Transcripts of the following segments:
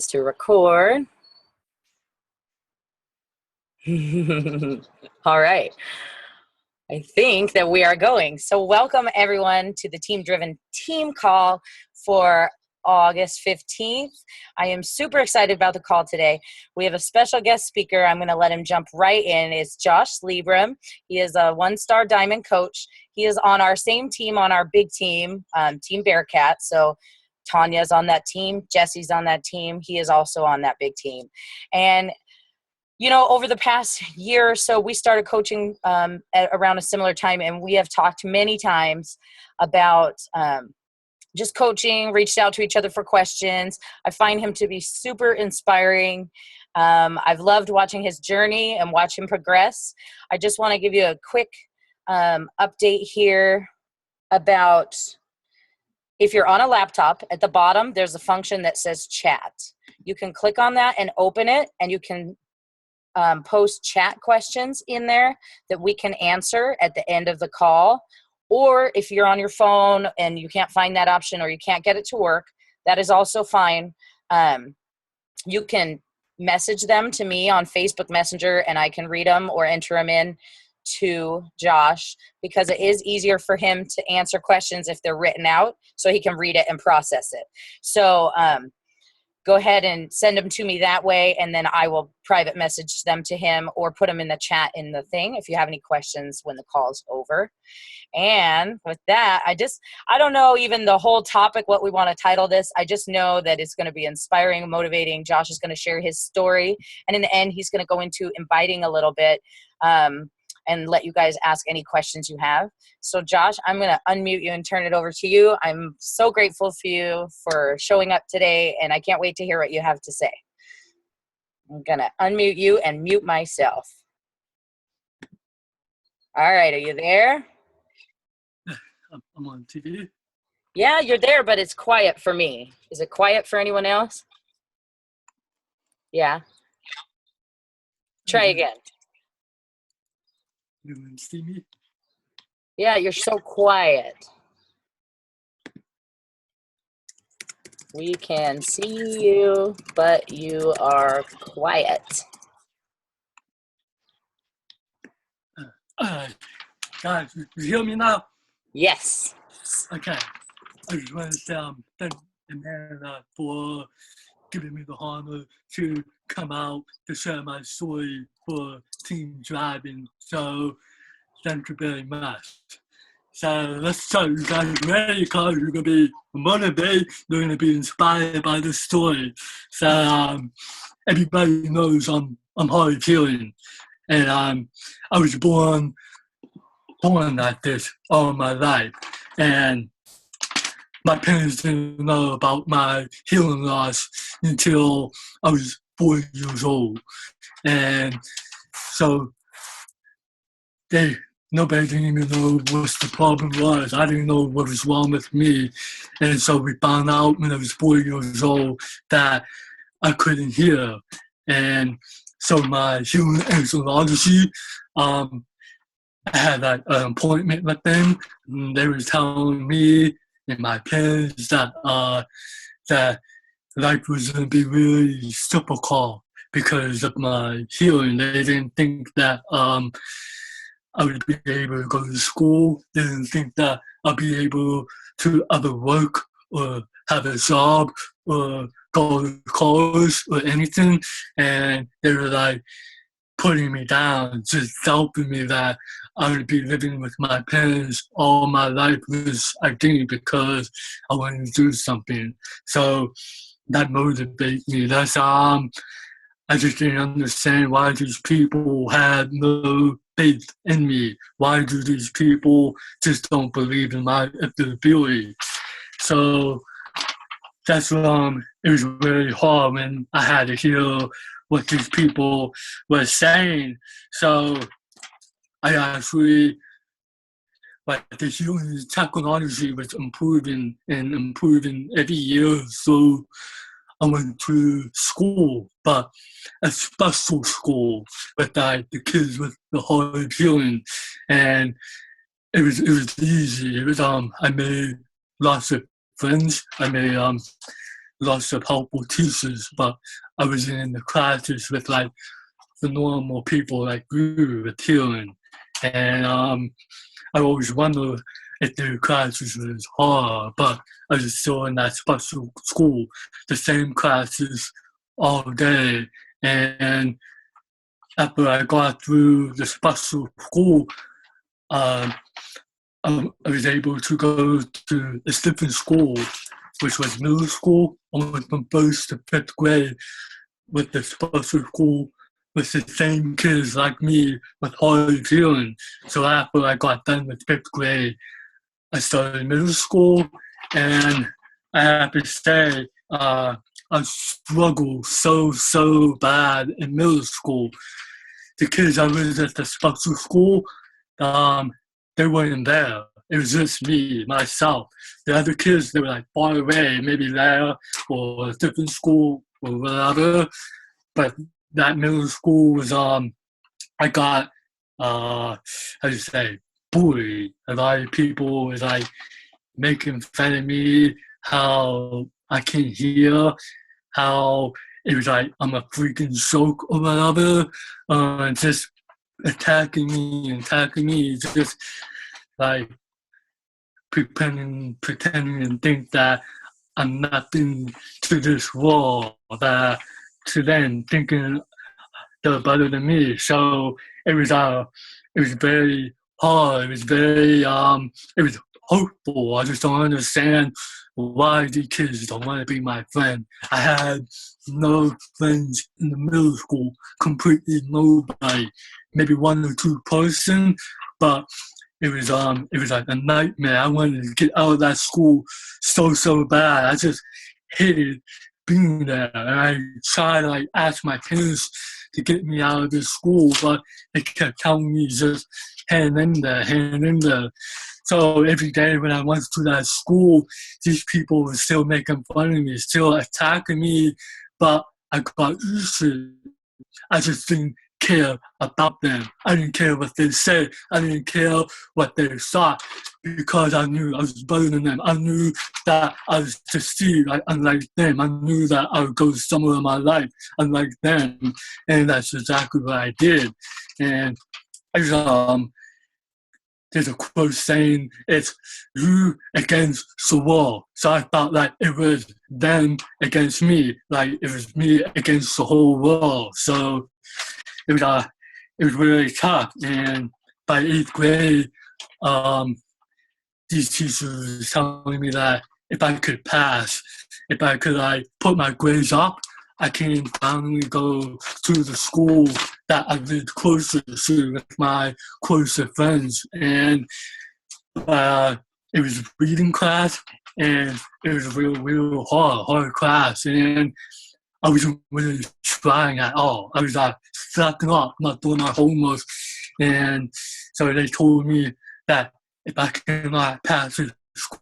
this to record. All right. I think that we are going. So welcome everyone to the Team Driven team call for August 15th. I am super excited about the call today. We have a special guest speaker. I'm going to let him jump right in. It's Josh Lieberum. He is a one-star diamond coach. He is on our same team, on our big team, Team Bearcat. So Tanya's on that team. Jesse's on that team. He is also on that big team. And you know, over the past year or so, we started coaching at around a similar time, and we have talked many times about just coaching, reached out to each other for questions. I find him to be super inspiring. I've loved watching his journey and watch him progress. I just want to give you a quick update here about if you're on a laptop, at the bottom, there's a function that says chat. You can click on that and open it, and you can post chat questions in there that we can answer at the end of the call. Or if you're on your phone and you can't find that option or you can't get it to work, that is also fine. You can message them to me on Facebook Messenger and I can read them or enter them in to Josh, because it is easier for him to answer questions if they're written out so he can read it and process it. So go ahead and send them to me that way, and then I will private message them to him or put them in the chat in the thing if you have any questions when the call's over. And with that, I don't know even the whole topic, what we want to title this. I just know that it's going to be inspiring, motivating. Josh is going to share his story, and in the end, he's going to go into inviting a little bit and let you guys ask any questions you have. So Josh, I'm going to unmute you and turn it over to you. I'm so grateful for you for showing up today, and I can't wait to hear what you have to say. I'm going to unmute you and mute myself. All right, are you there? I'm on TV. Yeah, you're there, but it's quiet for me. Is it quiet for anyone else? Yeah. Try again. You can see me? Yeah, you're so quiet. We can see you, but you are quiet. Guys, you hear me now? Yes. Okay. I just want to say thank you, man, for giving me the honor to come out to share my story for Team Driving. So thank you very much. So let's start. You guys ready? Because you're going to be motivated. You're going to be inspired by this story. So everybody knows I'm hard of hearing. And I was born like this all my life. And my parents didn't know about my hearing loss until I was 4 years old. And so nobody didn't even know what the problem was. I didn't know what was wrong with me. And so we found out when I was 4 years old that I couldn't hear. And so my hearing angiologist, I had an appointment with them. And they were telling me and my parents that that life was going to be really difficult because of my hearing. They didn't think that I would be able to go to school. They didn't think that I'd be able to either work or have a job or go to college or anything. And they were like putting me down, just helping me that I would be living with my parents all my life, which I didn't because I wanted to do something. So that motivated me. That's I just didn't understand why these people had no faith in me. Why do these people just don't believe in my ability? So that's it was really hard when I had to hear what these people were saying. So I actually, like, the human technology was improving and improving every year. So I went to school, but a special school with the kids with the hard of hearing, and it was easy. It was I made lots of friends. I made lots of helpful teachers, but I was in the classes with like the normal people like you with healing. And I always wonder if the classes was hard, but I was still in that special school, the same classes all day. And after I got through the special school, um, I was able to go to a different school, which was middle school. I went from first to fifth grade with the special school with the same kids like me with hard of hearing. So after I got done with fifth grade, I started middle school, and I have to say, I struggled so bad in middle school. The kids I was at the special school, um, they weren't there. It was just me, myself. The other kids, they were like far away, maybe there or a different school or whatever. But that middle school was I got how do you say, bullied. A lot of people was like making fun of me, how I can't hear, how it was like I'm a freaking joke or whatever, just attacking me, just like pretending and think that I'm nothing to this world, that to them thinking they're better than me. So it was very hard. It was very it was hurtful. I just don't understand why these kids don't want to be my friend. I had no friends in the middle school, completely nobody, maybe one or two person, but it was like a nightmare. I wanted to get out of that school so bad. I just hated being there, and I tried to like ask my parents to get me out of this school, but they kept telling me just hang in there, hang in there. So every day when I went to that school, these people were still making fun of me, still attacking me, but I got used to it. I just didn't care about them. I didn't care what they said. I didn't care what they thought because I knew I was better than them. I knew that I was succeed like unlike them. I knew that I would go somewhere in my life unlike them, and that's exactly what I did. And I just, there's a quote saying it's you against the world. So I felt like it was them against me, like it was me against the whole world. So it was really tough. And by eighth grade, um, these teachers were telling me that if I could pass, if I could like put my grades up, I can finally go to the school that I lived closer to with my closer friends. And it was a reading class, and it was a real hard class. And I wasn't really trying at all. I was like slacking off, not doing my homework. And so they told me that if I cannot pass this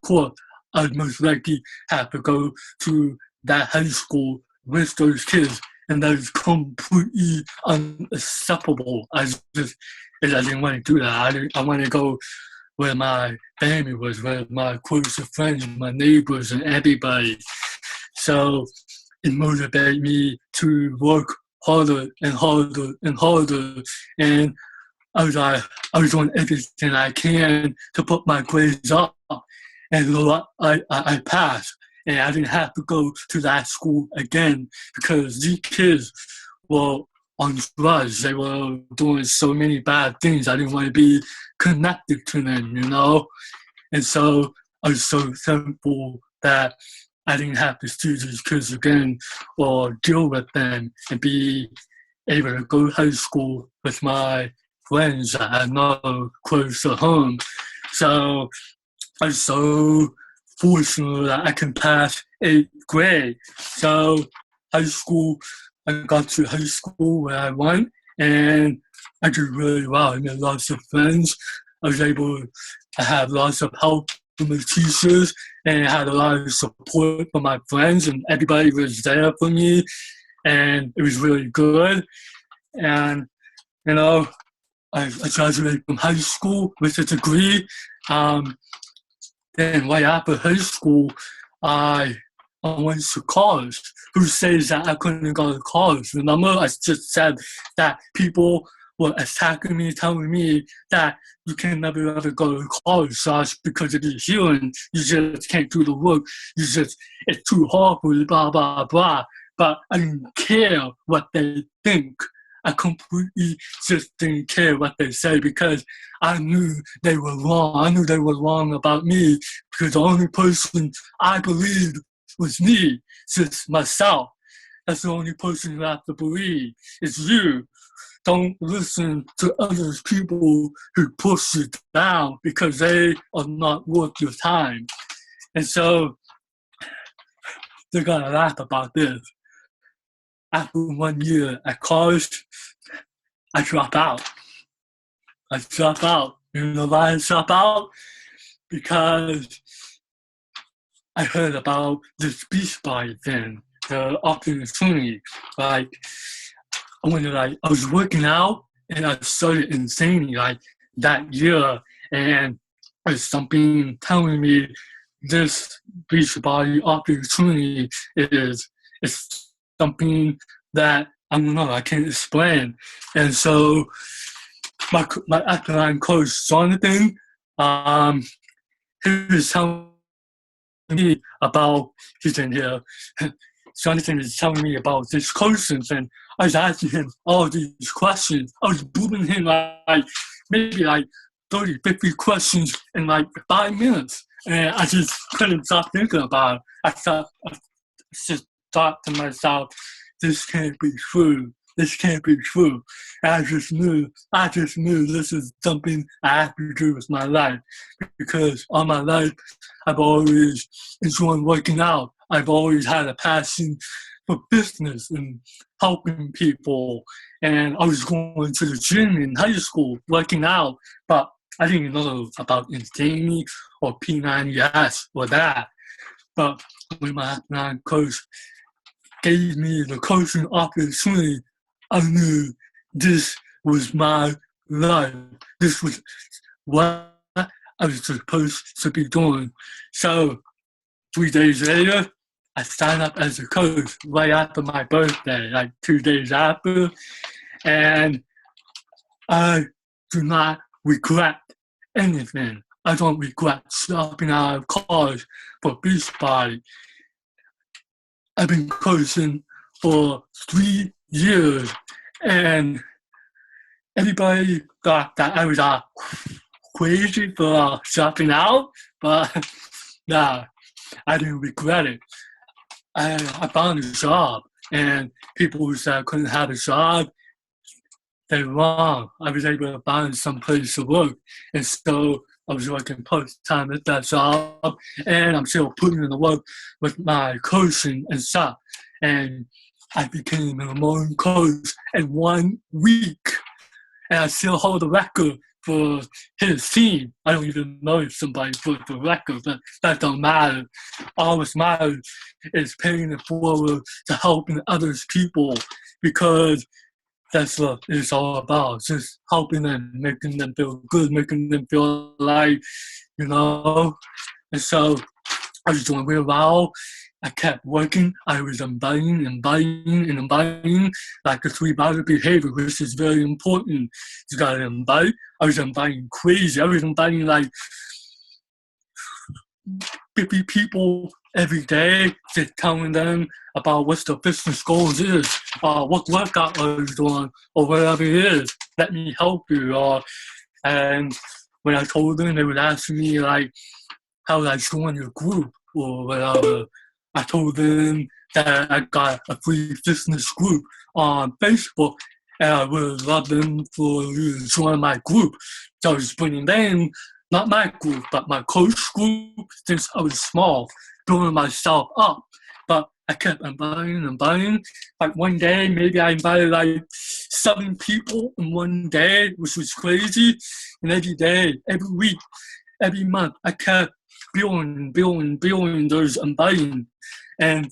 course, I'd most likely have to go to that high school with those kids. And that is completely unacceptable. I didn't want to do that. I want to go where my family was, where my closest friends, my neighbors, and everybody. So it motivated me to work harder and harder and harder. And I was doing everything I can to put my grades up. And I passed. And I didn't have to go to that school again because these kids were on drugs. They were doing so many bad things. I didn't want to be connected to them, you know? And so I was so thankful that I didn't have to see these kids again or deal with them and be able to go to high school with my friends that I know close to home. So I'm so fortunate that I can pass eighth grade. So high school, I got to high school where I went, and I did really well. I made lots of friends. I was able to have lots of help from the teachers, and I had a lot of support from my friends, and everybody was there for me, and it was really good. And, you know, I graduated from high school with a degree. Then right after high school, I I went to college. Who says that I couldn't go to college? Remember, I just said that people were attacking me, telling me that you can never ever go to college, Josh, because of your healing. You just can't do the work. It's too hard for you, blah, blah, blah. But I didn't care what they think. I completely just didn't care what they say because I knew they were wrong. I knew they were wrong about me because the only person I believed was me, just myself. That's the only person you have to believe. It's you. Don't listen to other people who push you down because they are not worth your time. And so they're gonna laugh about this. After 1 year at college, I drop out. I drop out. You know why I drop out? Because I heard about this beach body thing, the opportunity. Like when I was working out and I started insanely like that year, and there's something telling me this beach body opportunity is something that I don't know, I can't explain. And so my alkaline coach Jonathan, he was telling me about, he's in here, Jonathan is telling me about this questions, and I was asking him all these questions. I was booming him like maybe like 30, 50 questions in like 5 minutes. And I just couldn't stop thinking about it. I just thought to myself, this can't be true. This can't be true. And I just knew this is something I have to do with my life. Because all my life, I've always enjoyed working out. I've always had a passion for business and helping people. And I was going to the gym in high school, working out, but I didn't know about Insanity or P90S or that. But when my coach gave me the coaching opportunity, I knew this was my life. This was what I was supposed to be doing. So 3 days later, I signed up as a coach right after my birthday, like 2 days after. And I do not regret anything. I don't regret stopping out of college for Beachbody. I've been coaching for 3 years, and everybody thought that I was crazy for dropping out, but nah, I didn't regret it. I found a job, and people who said I couldn't have a job, they're wrong. I was able to find some place to work, and so I was working part-time at that job, and I'm still putting in the work with my coaching and stuff. And I became an morning coach in 1 week, and I still hold the record for his team. I don't even know if somebody put the record, but that don't matter. All that matters is paying it forward to helping others people, because that's what it's all about. Just helping them, making them feel good, making them feel like, you know. And so I was doing real well. I kept working. I was inviting like the 3 body behavior, which is very important. You gotta invite. I was inviting crazy. I was inviting like 50 people every day, just telling them about what the business goals is, what workout are you doing, or whatever it is. Let me help you. And when I told them, they would ask me like, how would I join your group or whatever. I told them that I got a free business group on Facebook, and I would love them for you to join my group. So I was bringing them, not my group, but my coach group, since I was small, building myself up. But I kept inviting. Like one day, maybe I invited like 7 people in 1 day, which was crazy. And every day, every week, every month, I kept building those inviting. And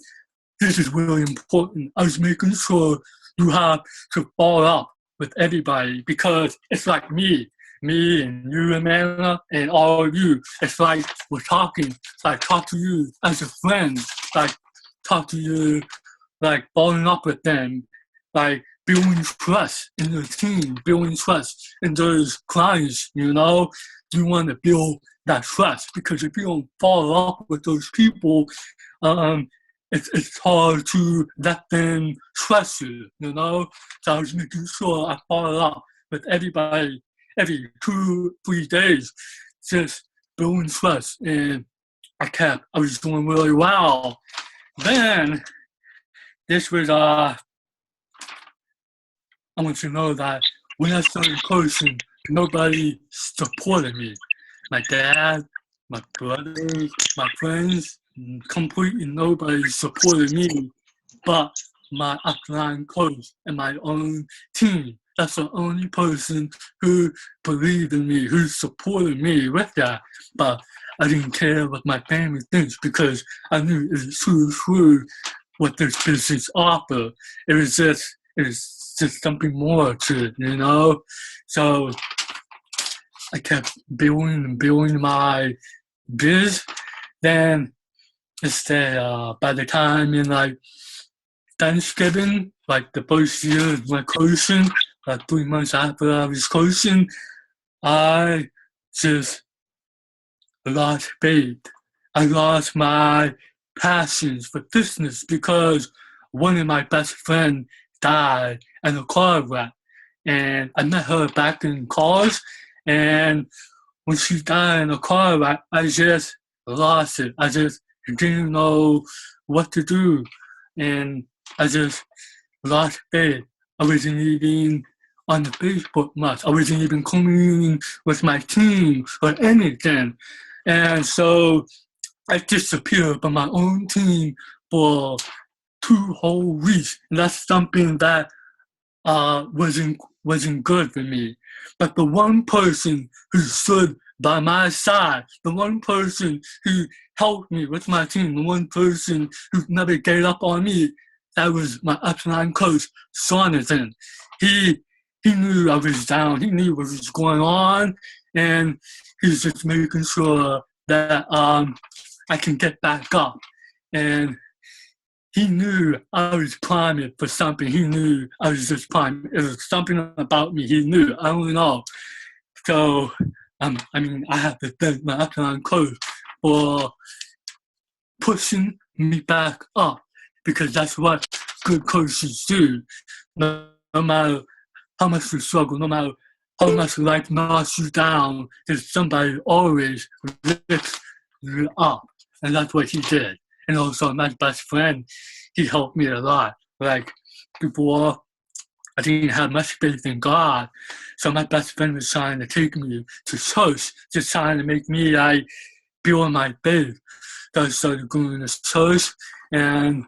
this is really important. I was making sure you have to follow up with everybody, because it's like me and you, Amanda, and all of you. It's like we're talking. I talk to you as a friend. Like talk to you, like following up with them, like building trust in the team, building trust in those clients, you know? You want to build that trust because if you don't follow up with those people, um, it's hard to let them trust you, you know? So I was making sure I follow up with everybody every 2, 3 days, just building trust. And I was doing really well. Then this was I want you to know that when I started coaching, nobody supported me. My dad, my brothers, my friends, completely nobody supported me but my upline coach and my own team. That's the only person who believed in me, who supported me with that. But I didn't care what my family thinks because I knew it was true what this business offered. It was just something more to it, you know? So I kept building and building my biz. Then by the time in like Thanksgiving, like the first year of my coaching, like 3 months after I was coaching, I just lost faith. I lost my passions for business because one of my best friends died in a car wreck. And I met her back in college. And when she died in a car wreck, I just lost it. I just didn't know what to do. And I just lost faith. I wasn't even on the Facebook much. I wasn't even communicating with my team or anything. And so I disappeared from my own team for 2 whole weeks. And that's something that wasn't good for me. But the one person who stood by my side, the one person who helped me with my team, the one person who never gave up on me, that was my upline coach, Jonathan. He knew I was down. He knew what was going on, and he was just making sure that I can get back up. And he knew I was primed for something. He knew I was just primed. It was something about me. He knew. I don't know. So, I have to thank my upline coach for pushing me back up because that's what good coaches do. No matter how much you struggle, no matter how much life knocks you down, there's somebody always lifts you up. And that's what he did. And also my best friend, he helped me a lot. Like before, I didn't have much faith in God. So my best friend was trying to take me to church, just trying to make me like build my faith. So I started going to church, and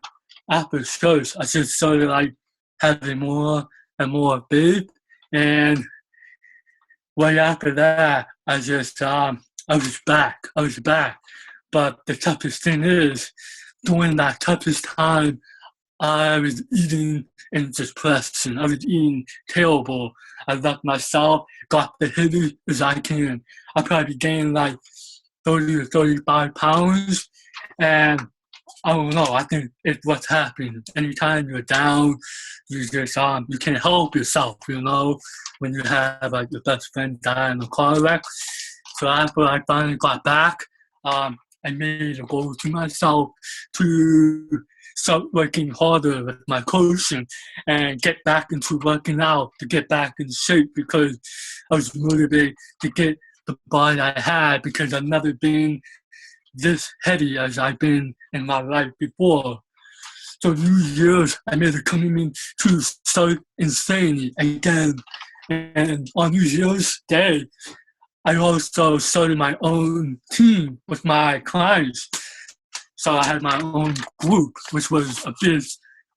after church, I just started like having more and more faith. And right after that, I was back. But the toughest thing is, during that toughest time, I was eating in depression. I was eating terrible. I left myself, got the heavy as I can. I probably gained like 30 to 35 pounds. And I don't know, I think it's what's happening. Anytime you're down, you just, you can't help yourself, you know, when you have like your best friend die in a car wreck. So after I finally got back, I made a goal to myself to start working harder with my coaching and get back into working out, to get back in shape because I was motivated to get the body I had because I've never been this heavy as I've been in my life before. So New Year's, I made a commitment to start insanely again. And on New Year's Day, I also started my own team with my clients. So I had my own group, which was a big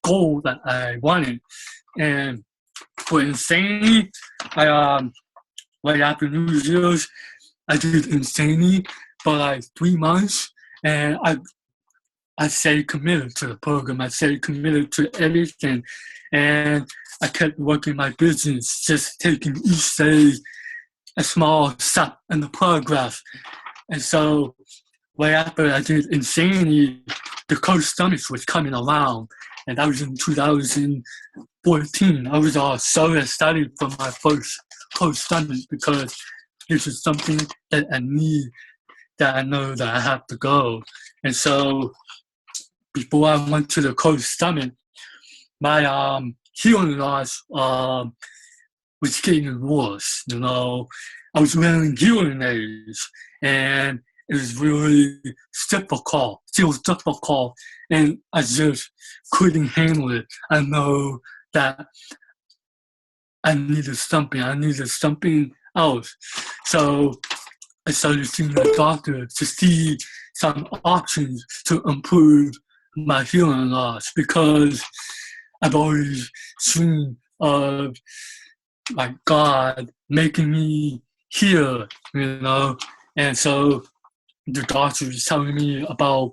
goal that I wanted. And for Insanely, right after New Year's, I did Insanely for like 3 months. And I stayed committed to the program. I stayed committed to everything. And I kept working my business, just taking each day a small step in the progress. And so right after I did Insanity, the Coach Summits was coming around, and that was in 2014. I was so excited for my first Coach Summit because this is something that I need, that I know that I have to go. And so before I went to the Coach Summit, my hearing loss was getting worse. I was wearing hearing aids, and it was really difficult. Still difficult, and I just couldn't handle it. I know that I needed something. I needed something else. So I started seeing a doctor to see some options to improve my hearing loss, because I've always seen like God making me hear, and so the doctor was telling me about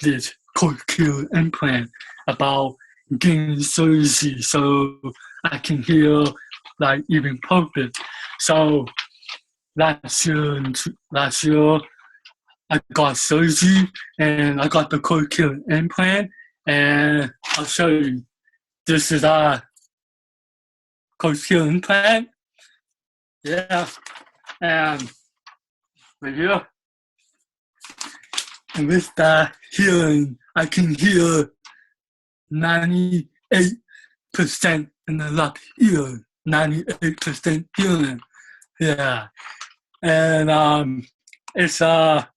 this cochlear implant, about getting surgery so I can hear like even perfect. So last year I got surgery and I got the cochlear implant, and I'll show you. This is our cochlear implant. Yeah, and right here. And with that hearing, I can hear 98% in the left ear. 98% hearing. Yeah. And it's the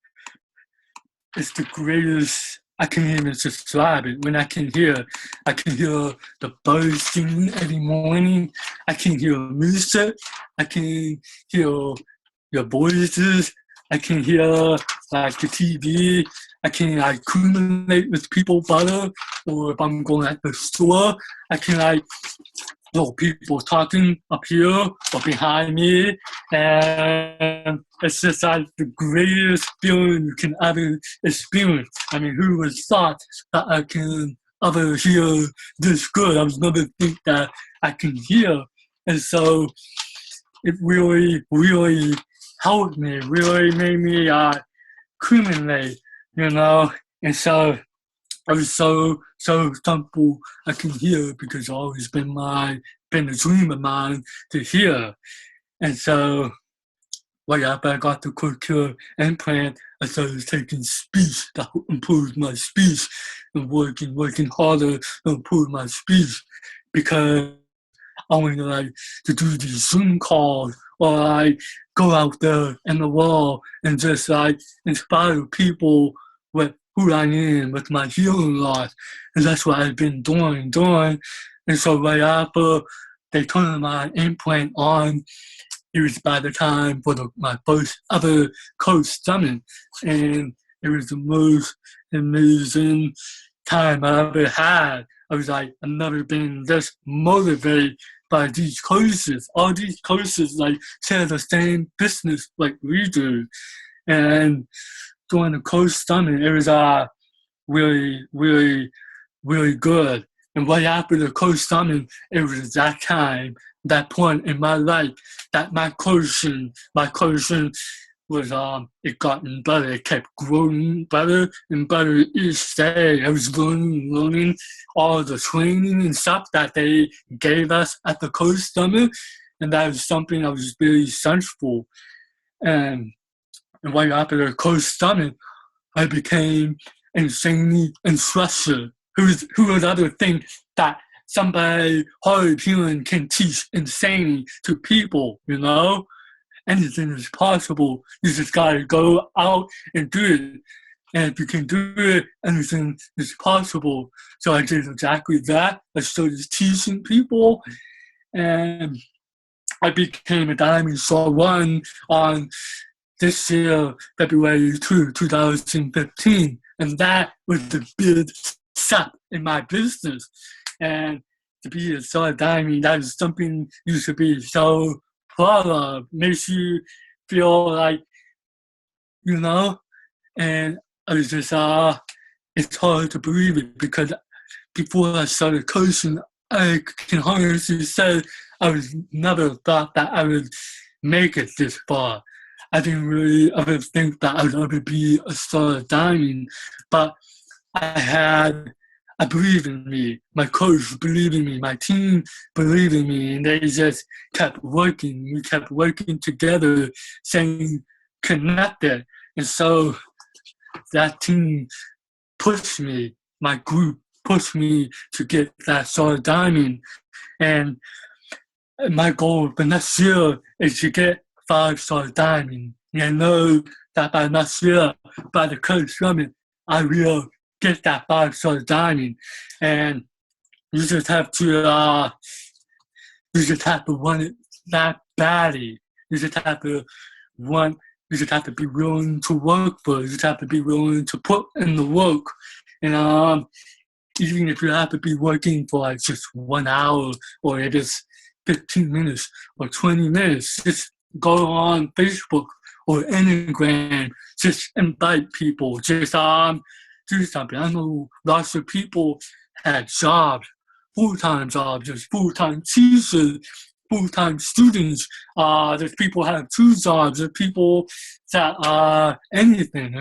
greatest. I can't even describe it. When I can hear the birds singing every morning. I can hear music. I can hear your voices. I can hear like the TV. I can like communicate with people better. Or if I'm going at the store, I can like people talking up here or behind me, and it's just like the greatest feeling you can ever experience. I mean, who would have thought that I can ever hear this good? I was never think that I can hear, and so it really, really helped me. Really made me criminate, and so I was so thankful I can hear, because it's always been a dream of mine to hear. And so right after I got the cochlear implant, I started taking speech that improved my speech, and working harder to improve my speech, because I wanted to do these Zoom calls, or go out there in the world and just inspire people with who I am, with my healing loss. And that's what I've been doing. And so right after they turned my implant on, it was by the time for my first ever Coach Summit. And it was the most amazing time I ever had. I was like, I've never been this motivated by these coaches. All these coaches share the same business like we do. And during the Coach Summit, it was really, really, really good. And right after the Coach Summit, it was that point in my life, that my coaching was it gotten better. It kept growing better and better each day. I was learning all the training and stuff that they gave us at the Coach Summit, and that was something I was really thankful. And right after the Coach Summit, I became insanely interested. Who would ever think that somebody hard of hearing can teach insanity to people, Anything is possible. You just gotta go out and do it. And if you can do it, anything is possible. So I did exactly that. I started teaching people, and I became a Diamond Star 1 on this year, February 2, 2015. And that was the big step in my business. And to be a Star Diamond, that is something you should be so proud of. Makes you feel like, and I was just, it's hard to believe it, because before I started coaching, I can honestly say I was never thought that I would make it this far. I didn't really ever think that I'd ever be a star of diamond, but I believe in me. My coach believed in me. My team believed in me, and they just kept working. We kept working together, staying connected. And so that team pushed me, my group pushed me to get that star of diamond. And my goal for next year is to get 5-star diamond. And I know that by next year, by the coach summit, I will get that 5-star diamond. And you just have to want it that badly. You just have to want you just have to be willing to work for it. You just have to be willing to put in the work. And even if you have to be working for like just 1 hour or it is 15 minutes or 20 minutes, just go on Facebook or Instagram, just invite people, just do something. I know lots of people had jobs, full-time jobs, just full-time teachers, full-time students. There's people have 2 jobs, there's people that anything,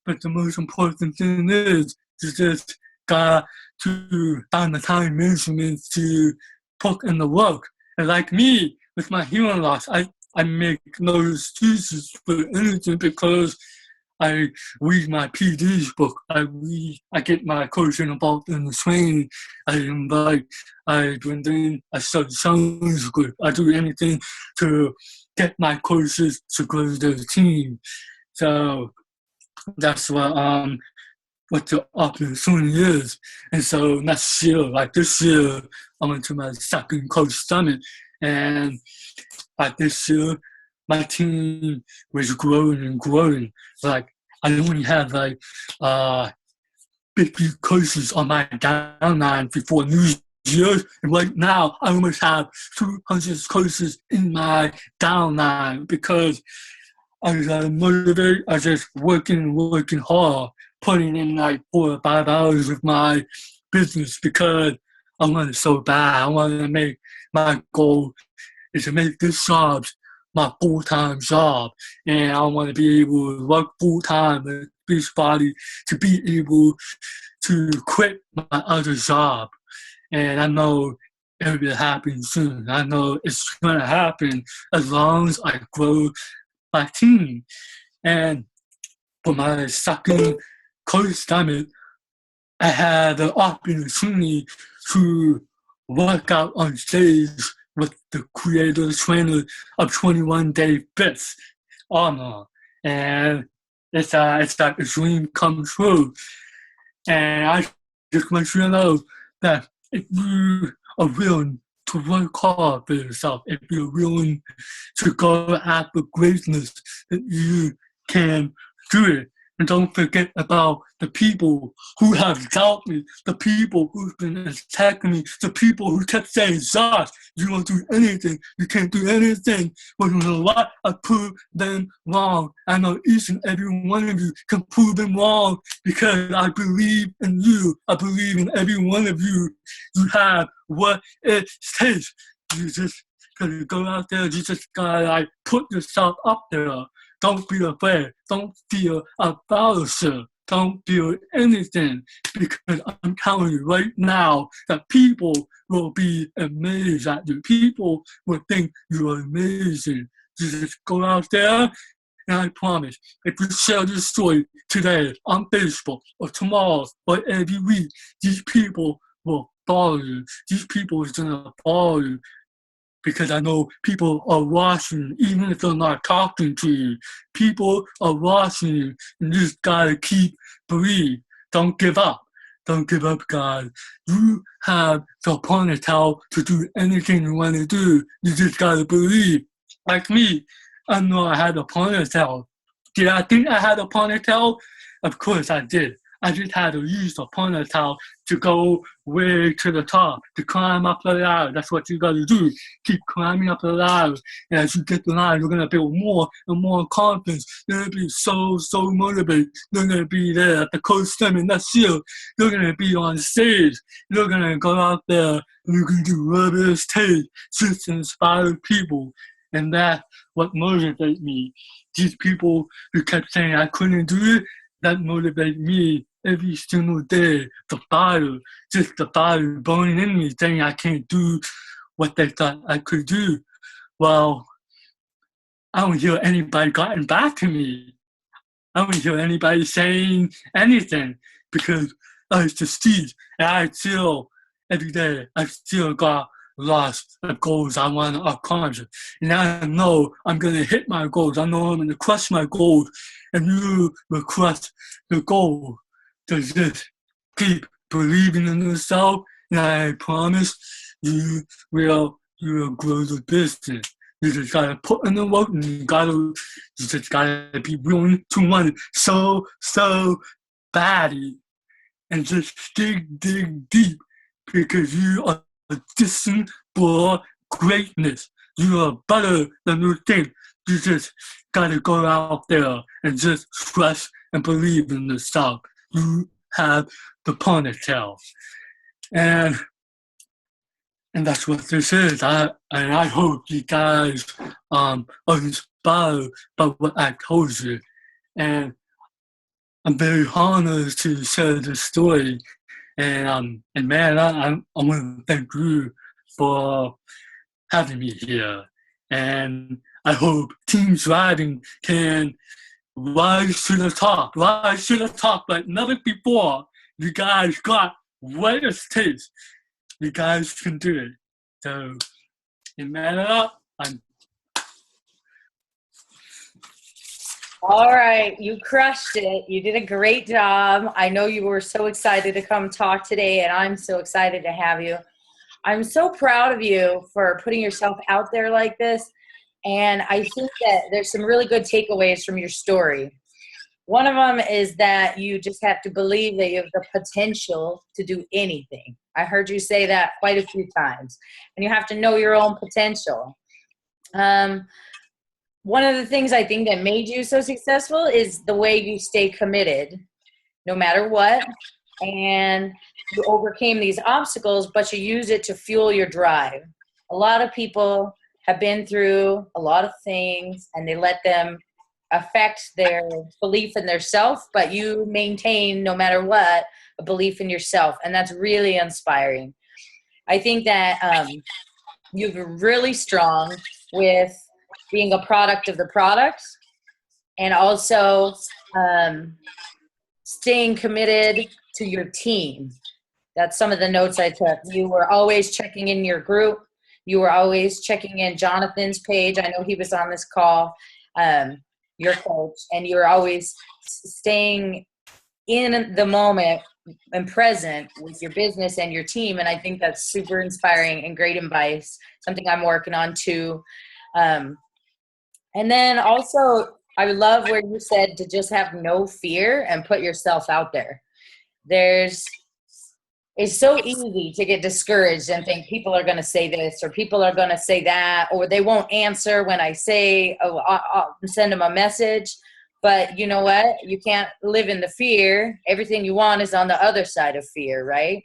But the most important thing is you just got to find the time management to put in the work. And like me, with my hearing loss, I make no excuses for anything because I read my PD's book. I get my coaching involved in the training. I've been doing a songs group. I do anything to get my coaches to grow their team. So that's what the opportunity is. And so next year, like this year, I went to my second coach summit, and like this year, my team was growing and growing. Like I only had 50 coaches on my downline before New Year's, and right now I almost have 200 coaches in my downline because I was motivated. I was just working hard, putting in like 4 or 5 hours of my business because I wanted so bad. I wanted to make my goal is to make this job my full-time job, and I want to be able to work full-time with Beachbody to be able to quit my other job. And I know it will happen soon. I know it's going to happen as long as I grow my team. And for my second coach summit, I had the opportunity to work out on stage with the creator trainer of 21 Day Fits, Anna. And it's like a dream come true. And I just want you to know that if you are willing to work hard for yourself, if you're willing to go after greatness, that you can do it. And don't forget about the people who have doubted me, the people who've been attacking me, the people who kept saying, Josh, you don't do anything, you can't do anything. But you know what? I proved them wrong. I know each and every one of you can prove them wrong because I believe in you. I believe in every one of you. You have what it takes. You just gotta go out there, you just gotta put yourself up there. Don't be afraid. Don't feel embarrassed. Don't feel anything because I'm telling you right now that people will be amazed at you. People will think you're amazing. You just go out there and I promise, if you share this story today on Facebook or tomorrow or every week, these people will follow you. These people are going to follow you. Because I know people are watching, even if they're not talking to you. People are watching you, and you just gotta keep believe. Don't give up. Don't give up, guys. You have the ponytail to do anything you want to do. You just gotta believe. Like me, I know I had a ponytail. Did I think I had a ponytail? Of course I did. I just had to use the ponytail to go way to the top, to climb up the ladder. That's what you gotta do. Keep climbing up the ladder. And as you get the ladder, you're gonna build more and more confidence. You're gonna be so motivated. You're gonna be there at the coach summit next year. You're gonna be on stage. You're gonna go out there and you're gonna do whatever it takes just to inspire people. And that's what motivates me. These people who kept saying I couldn't do it, that motivate me every single day. The fire, just the fire burning in me, saying I can't do what they thought I could do. Well, I don't hear anybody gotten back to me. I don't hear anybody saying anything because I succeed and I still, every day, I still got lost of goals I want to accomplish. And I know I'm going to hit my goals. I know I'm going to crush my goals. And you will crush the goal to just keep believing in yourself. And I promise you will grow the business. You just gotta put in the work and you just gotta be willing to want it so badly and just dig deep because you are destined for greatness. You are better than you think. You just gotta go out there and just trust and believe in yourself. You have the ponytail. And that's what this is. I hope you guys are inspired by what I told you. And I'm very honored to share this story. And man, I want to thank you for having me here. And I hope Team Driving can rise to the top like never before. You guys got what it takes. You guys can do it. So, in man up, All right, you crushed it. You did a great job. I know you were so excited to come talk today, and I'm so excited to have you. I'm so proud of you for putting yourself out there like this, and I think that there's some really good takeaways from your story. One of them is that you just have to believe that you have the potential to do anything. I heard you say that quite a few times, and you have to know your own potential. One of the things I think that made you so successful is the way you stay committed no matter what, and you overcame these obstacles, but you use it to fuel your drive. A lot of people have been through a lot of things and they let them affect their belief in their self, but you maintain no matter what a belief in yourself, and that's really inspiring. I think that you're really strong with being a product of the product, and also staying committed to your team. That's some of the notes I took. You were always checking in your group. You were always checking in Jonathan's page. I know he was on this call, your coach, and you were always staying in the moment and present with your business and your team. And I think that's super inspiring and great advice, something I'm working on too. And then also, I love where you said to just have no fear and put yourself out there. It's so easy to get discouraged and think people are going to say this or people are going to say that, or they won't answer when I say, oh, I'll send them a message. But you know what? You can't live in the fear. Everything you want is on the other side of fear, right?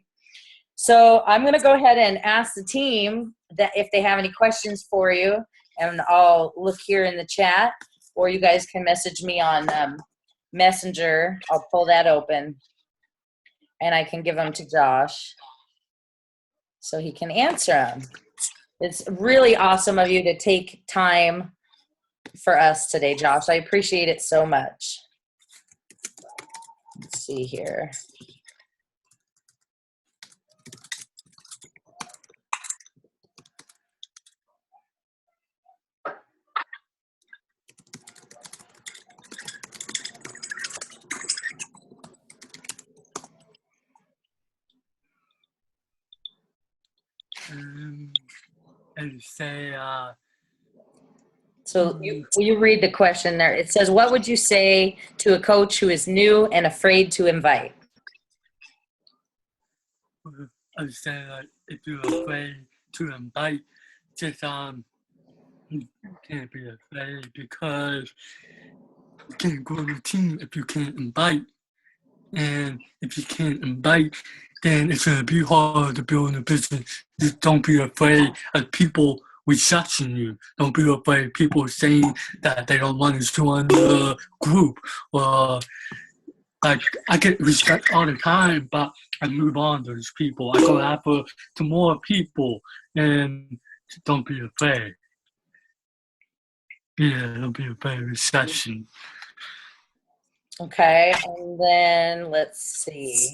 So I'm going to go ahead and ask the team that if they have any questions for you, and I'll look here in the chat, or you guys can message me on Messenger. I'll pull that open, and I can give them to Josh so he can answer them. It's really awesome of you to take time for us today, Josh. I appreciate it so much. Let's see here. And say, So will you read the question there? It says, what would you say to a coach who is new and afraid to invite? I would say like if you're afraid to invite, just you can't be afraid because you can't grow a team if you can't invite. And if you can't invite, then it's going to be hard to build a business. Just don't be afraid of people rejection you. Don't be afraid of people saying that they don't want to join the group. Or like I get respect all the time, but I move on to those people. I go after to more people, and don't be afraid. Yeah, don't be afraid of rejection. Okay, and then let's see.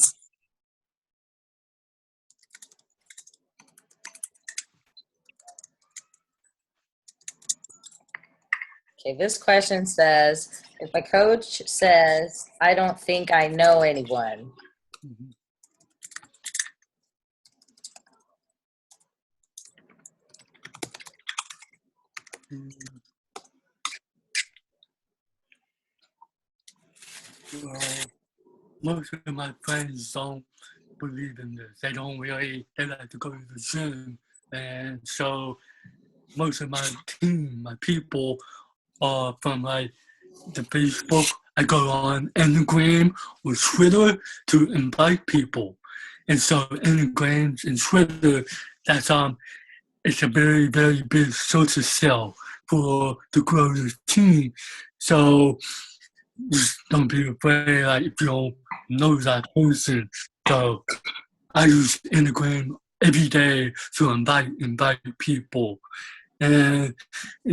Okay, this question says, if a coach says, I don't think I know anyone. Mm-hmm. Well, most of my friends don't believe in this. They don't really, they like to go to the gym. And so most of my team, my people are from like the Facebook. I go on Instagram or Twitter to invite people. And so Instagram and Twitter, that's it's a very, very big social cell for to grow your team. So just don't be afraid like if you don't know that person. So I use Instagram every day to invite people. And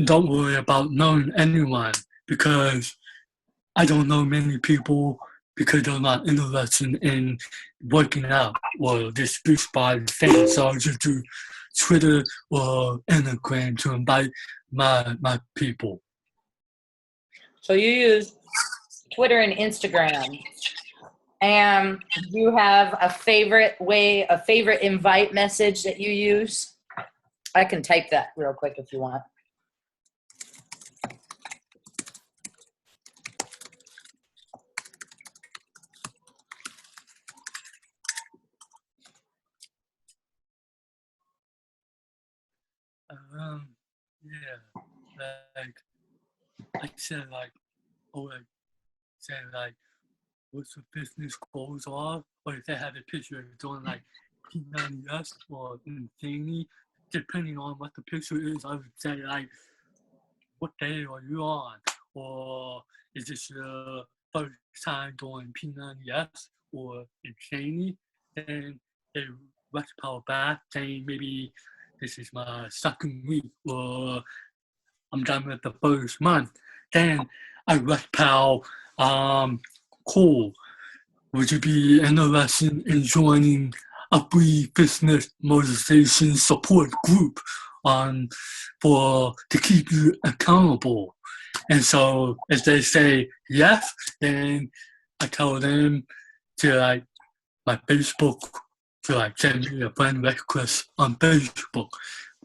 don't worry about knowing anyone because I don't know many people because they're not interested in working out or this beach body thing. So I just do Twitter or Instagram to invite my people. So you use Twitter and Instagram. And do you have a favorite invite message that you use? I can type that real quick if you want. Yeah, like I said, like, or like, say like, what's the business goals are, or if they have a picture of doing like P90S or Infinity, depending on what the picture is, I would say like, what day are you on? Or is this your first time doing P90S or Infinity? Then they respond back saying maybe this is my second week or I'm done with the first month. Then I respond, cool. Would you be interested in joining a free business motivation support group for to keep you accountable? And so if they say yes, then I tell them to like my Facebook to like send me a friend request on Facebook.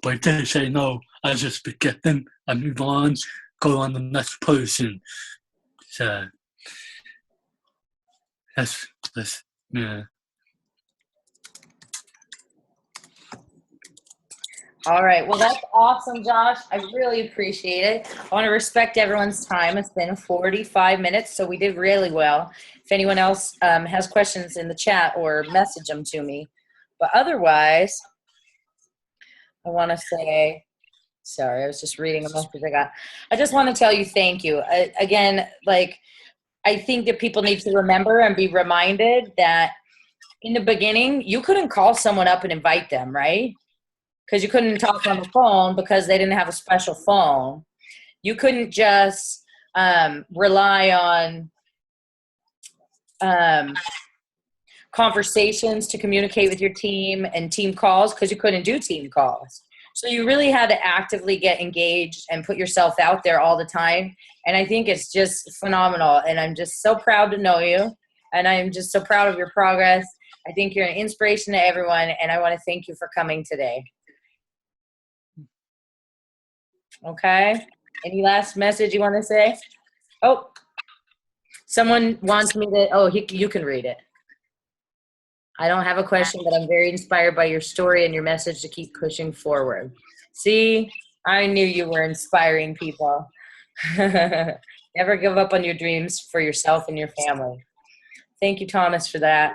But if they say no, I just forget them. I move on, go on the next person. So that's yeah. All right. Well, that's awesome, Josh. I really appreciate it. I want to respect everyone's time. It's been 45 minutes, so we did really well. If anyone else has questions in the chat or message them to me. But otherwise, I want to say, sorry, I was just reading a message I got. I just want to tell you thank you. Again, like, I think that people need to remember and be reminded that in the beginning, you couldn't call someone up and invite them, right? Because you couldn't talk on the phone because they didn't have a special phone. You couldn't just rely on conversations to communicate with your team and team calls because you couldn't do team calls. So you really had to actively get engaged and put yourself out there all the time. And I think it's just phenomenal. And I'm just so proud to know you. And I'm just so proud of your progress. I think you're an inspiration to everyone. And I want to thank you for coming today. Okay. Any last message you want to say? Oh, someone wants me to, you can read it. I don't have a question, but I'm very inspired by your story and your message to keep pushing forward. See, I knew you were inspiring people. Never give up on your dreams for yourself and your family. Thank you, Thomas, for that.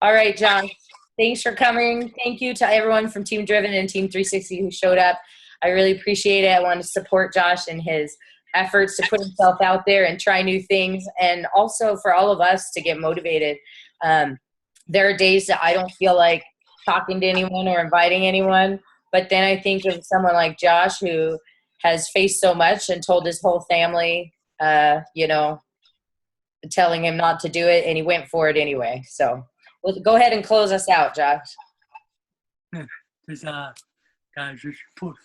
All right, John, thanks for coming. Thank you to everyone from Team Driven and Team 360 who showed up. I really appreciate it. I want to support Josh in his efforts to put himself out there and try new things, and also for all of us to get motivated. There are days that I don't feel like talking to anyone or inviting anyone, but then I think of someone like Josh who has faced so much and told his whole family, telling him not to do it, and he went for it anyway. So go ahead and close us out, Josh. Just, guys, just push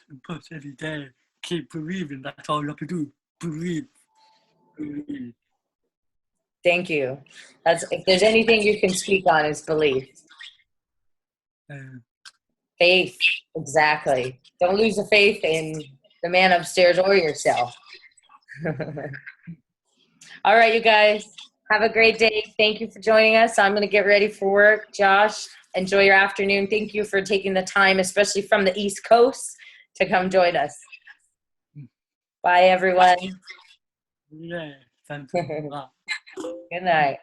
every day. Keep believing. That's all you have to do. Believe. Believe. Thank you. If there's anything you can speak on, is belief. Faith, exactly. Don't lose the faith in the man upstairs or yourself. All right, you guys, have a great day. Thank you for joining us. I'm going to get ready for work. Josh, enjoy your afternoon. Thank you for taking the time, especially from the East Coast, to come join us. Bye, everyone. Yeah, thank you. Good night.